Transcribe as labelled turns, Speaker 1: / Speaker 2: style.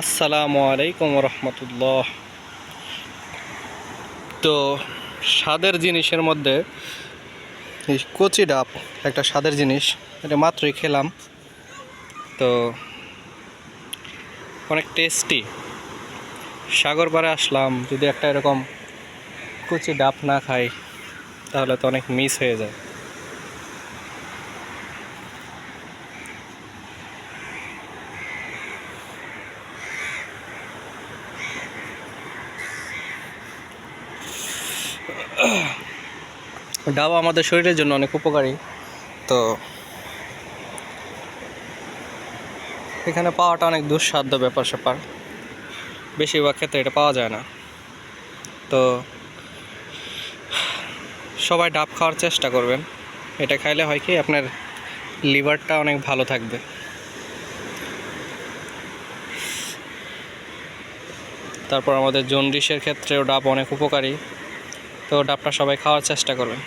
Speaker 1: আসসালামু আলাইকুম রহমতুল্লাহ। তো স্বাদের জিনিসের মধ্যে এই কচি ডাব একটা স্বাদের জিনিস, এটা মাত্রই খেলাম। তো অনেক টেস্টি। সাগর পাড়ে আসলাম, যদি একটা এরকম কচি ডাব না খাই তাহলে তো অনেক মিস হয়ে যায়। ডাব আমাদের শরীরের জন্য অনেক উপকারী। তো এখানে পাওয়াটা অনেক দুঃসাধ্য ব্যাপার স্যাপার, বেশিরভাগ ক্ষেত্রে এটা পাওয়া যায় না। তো সবাই ডাব খাওয়ার চেষ্টা করবেন। এটা খাইলে হয় কি, আপনার লিভারটা অনেক ভালো থাকবে। তারপর আমাদের জন্ডিসের ক্ষেত্রেও ডাব অনেক উপকারী। তো ডাবটা সবাই খাওয়ার চেষ্টা করবেন।